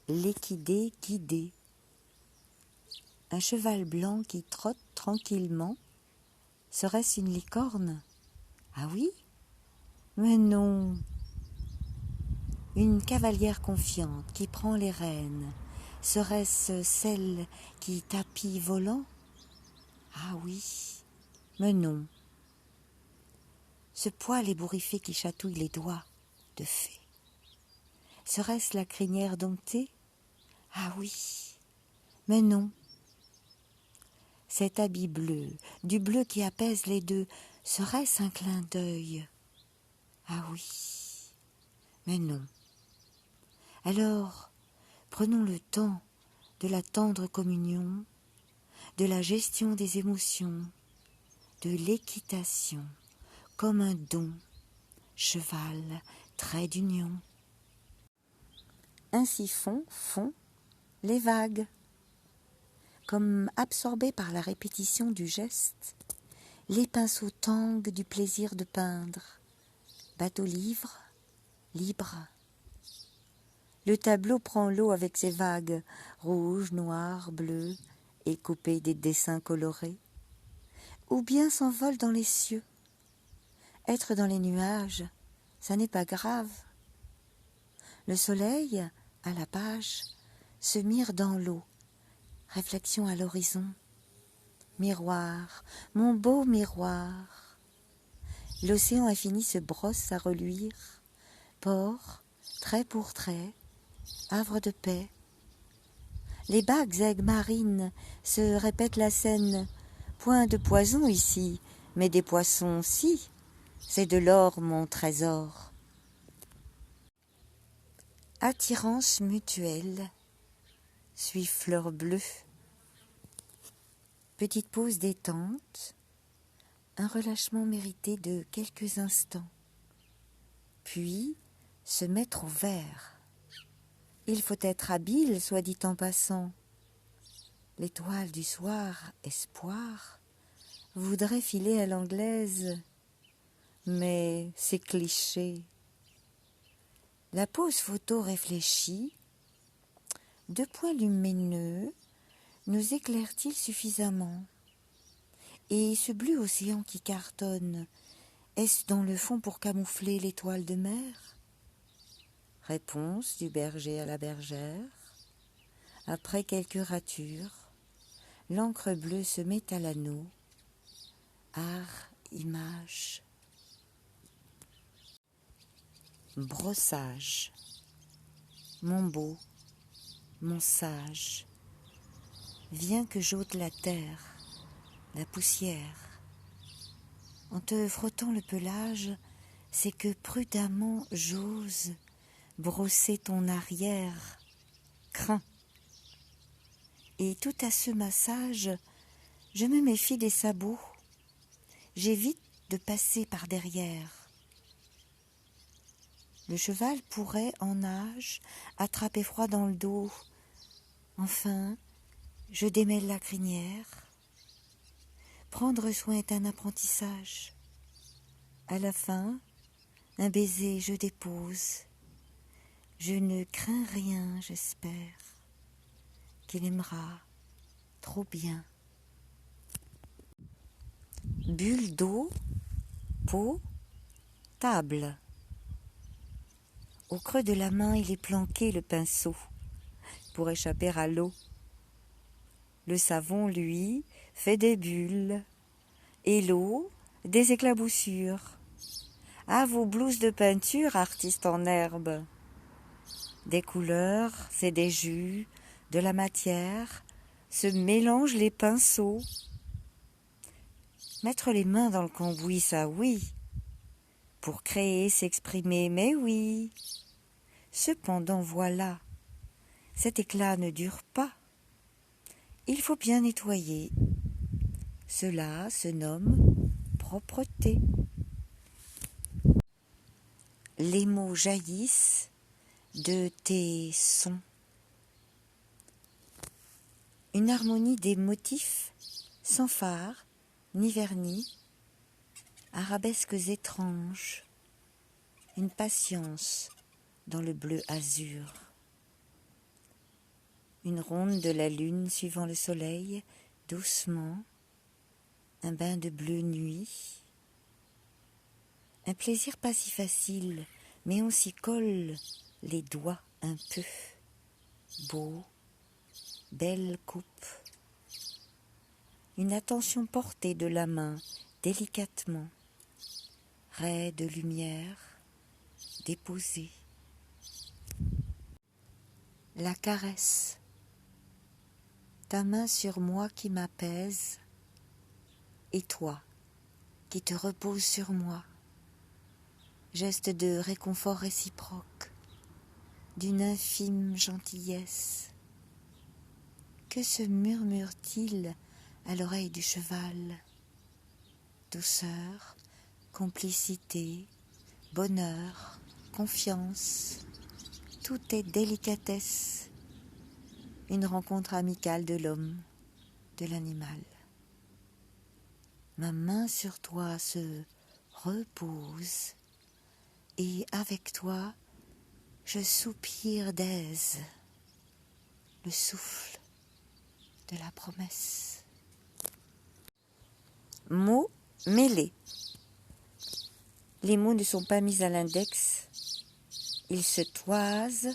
l'équidé guidé. Un cheval blanc qui trotte tranquillement, serait-ce une licorne? Ah oui? Mais non. Une cavalière confiante qui prend les rênes, serait-ce celle qui tapit volant? Ah oui, mais non. Ce poil ébouriffé qui chatouille les doigts de fée, serait-ce la crinière domptée? Ah oui, mais non. Cet habit bleu, du bleu qui apaise les deux, serait-ce un clin d'œil? Ah oui, mais non. Alors, prenons le temps de la tendre communion, de la gestion des émotions, de l'équitation, comme un don, cheval, trait d'union. Ainsi font les vagues. Comme absorbés par la répétition du geste, les pinceaux tanguent du plaisir de peindre. Bateau libre. Le tableau prend l'eau avec ses vagues, rouges, noires, bleues, et coupées des dessins colorés. Ou bien s'envole dans les cieux. Être dans les nuages, ça n'est pas grave. Le soleil, à la page, se mire dans l'eau. Réflexion à l'horizon. Miroir, mon beau miroir. L'océan infini se brosse à reluire. Port, trait pour trait, havre de paix. Les bagues aigues marines se répètent la scène. Point de poison ici, mais des poissons si. C'est de l'or mon trésor. Attirance mutuelle. Suis fleur bleue. Petite pause détente. Un relâchement mérité de quelques instants. Puis, se mettre au vert. Il faut être habile, soit dit en passant. L'étoile du soir, espoir, voudrait filer à l'anglaise, mais c'est cliché. La pose photo réfléchie, 2 points lumineux, nous éclairent-ils suffisamment? Et ce bleu océan qui cartonne, est-ce dans le fond pour camoufler l'étoile de mer? Réponse du berger à la bergère. Après quelques ratures, l'encre bleue se met à l'anneau. Art, image. Brossage. Mon beau, mon sage, viens que j'ôte la terre, la poussière. En te frottant le pelage, c'est que prudemment j'ose brosser ton arrière. Crains. Et tout à ce massage, je me méfie des sabots. J'évite de passer par derrière. Le cheval pourrait, en nage, attraper froid dans le dos. Enfin, je démêle la crinière. Prendre soin est un apprentissage. À la fin, un baiser je dépose. Je ne crains rien, j'espère, qu'il aimera trop bien. Bulle d'eau, peau, table. Au creux de la main, il est planqué le pinceau pour échapper à l'eau. Le savon, lui, fait des bulles, et l'eau, des éclaboussures. À vos blouses de peinture, artistes en herbe. Des couleurs, c'est des jus, de la matière, se mélangent les pinceaux. Mettre les mains dans le cambouis, ça oui. Pour créer, s'exprimer, mais oui. Cependant, voilà, cet éclat ne dure pas. Il faut bien nettoyer. Cela se nomme propreté. Les mots jaillissent de tes sons. Une harmonie des motifs, sans phare, ni vernis, arabesques étranges, une patience dans le bleu azur. une ronde de la lune suivant le soleil, doucement, un bain de bleu nuit. Un plaisir pas si facile, mais on s'y colle les doigts un peu. Beau, belle coupe. Une attention portée de la main, délicatement. Rais de lumière, déposée. La caresse. Ta main sur moi qui m'apaise, et toi qui te reposes sur moi. Geste de réconfort réciproque, d'une infime gentillesse. Que se murmure-t-il à l'oreille du cheval? Douceur, complicité, bonheur, confiance, tout est délicatesse. Une rencontre amicale de l'homme, de l'animal. Ma main sur toi se repose et avec toi, je soupire d'aise, le souffle de la promesse. Mots mêlés. Les mots ne sont pas mis à l'index, ils se toisent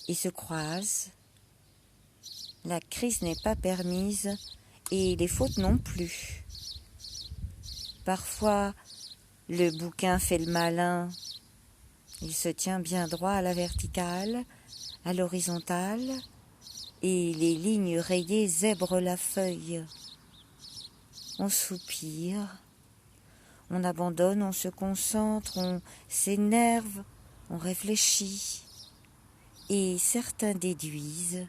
et se croisent. La crise n'est pas permise et les fautes non plus. Parfois, le bouquin fait le malin. Il se tient bien droit à la verticale, à l'horizontale, et les lignes rayées zèbrent la feuille. On soupire, on abandonne, on se concentre, on s'énerve, on réfléchit, et certains déduisent,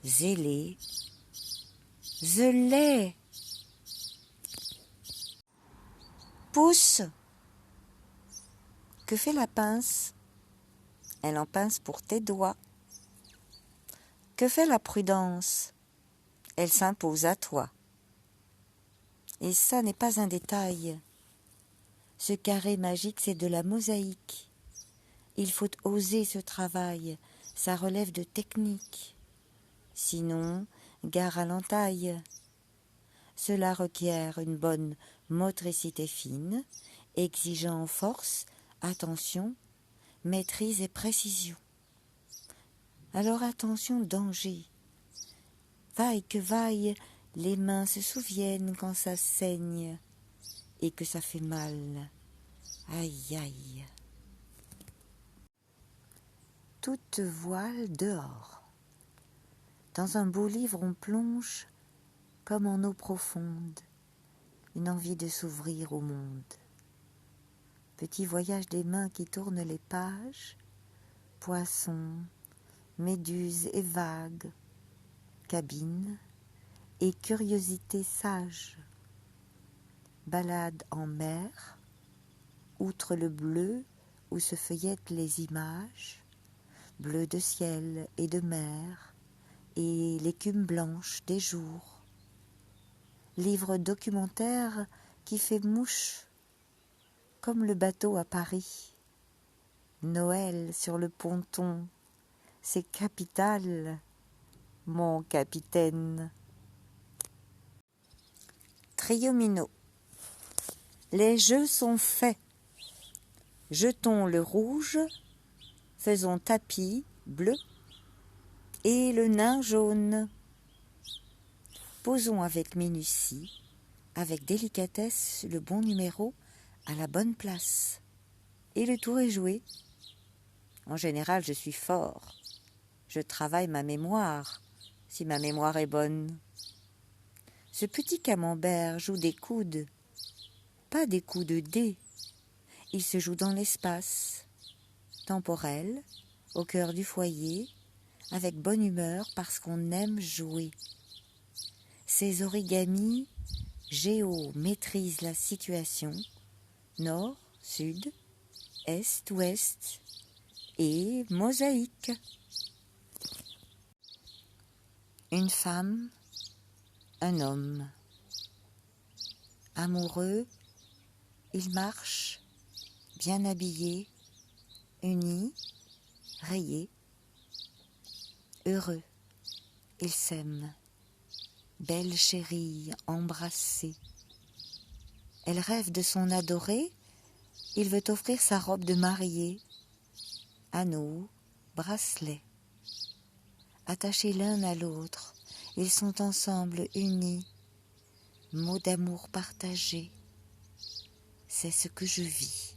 zélés, zelés. Pousse. Que fait la pince? Elle en pince pour tes doigts. Que fait la prudence? Elle s'impose à toi. Et ça n'est pas un détail. Ce carré magique, c'est de la mosaïque. Il faut oser ce travail, ça relève de technique. Sinon, gare à l'entaille. Cela requiert une bonne motricité fine, exigeant force, attention, maîtrise et précision. Alors attention, danger. Vaille que vaille, les mains se souviennent quand ça saigne et que ça fait mal. Aïe aïe. Toute voile dehors. Dans un beau livre on plonge comme en eau profonde, une envie de s'ouvrir au monde. Petit voyage des mains qui tournent les pages, poissons, méduses et vagues, cabines et curiosité sage. Balade en mer, outre le bleu où se feuillettent les images, bleu de ciel et de mer, et l'écume blanche des jours. Livre documentaire qui fait mouche, comme le bateau à Paris. Noël sur le ponton, c'est capital, mon capitaine. Triomino. Les jeux sont faits. Jetons le rouge, faisons tapis bleu et le nain jaune. Posons avec minutie, avec délicatesse, le bon numéro à la bonne place. Et le tour est joué. En général, je suis fort. Je travaille ma mémoire, si ma mémoire est bonne. Ce petit camembert joue des coudes, pas des coups de dés. Il se joue dans l'espace, temporel, au cœur du foyer, avec bonne humeur parce qu'on aime jouer. Ces origamis maîtrisent la situation, nord, sud, est, ouest, et mosaïque. Une femme, un homme. Amoureux, ils marchent, bien habillés, unis, rayés, heureux. Ils s'aiment. Belle chérie, embrassée. Elle rêve de son adoré, il veut offrir sa robe de mariée. Anneaux, bracelets. Attachés l'un à l'autre, ils sont ensemble unis. Mots d'amour partagés, c'est ce que je vis.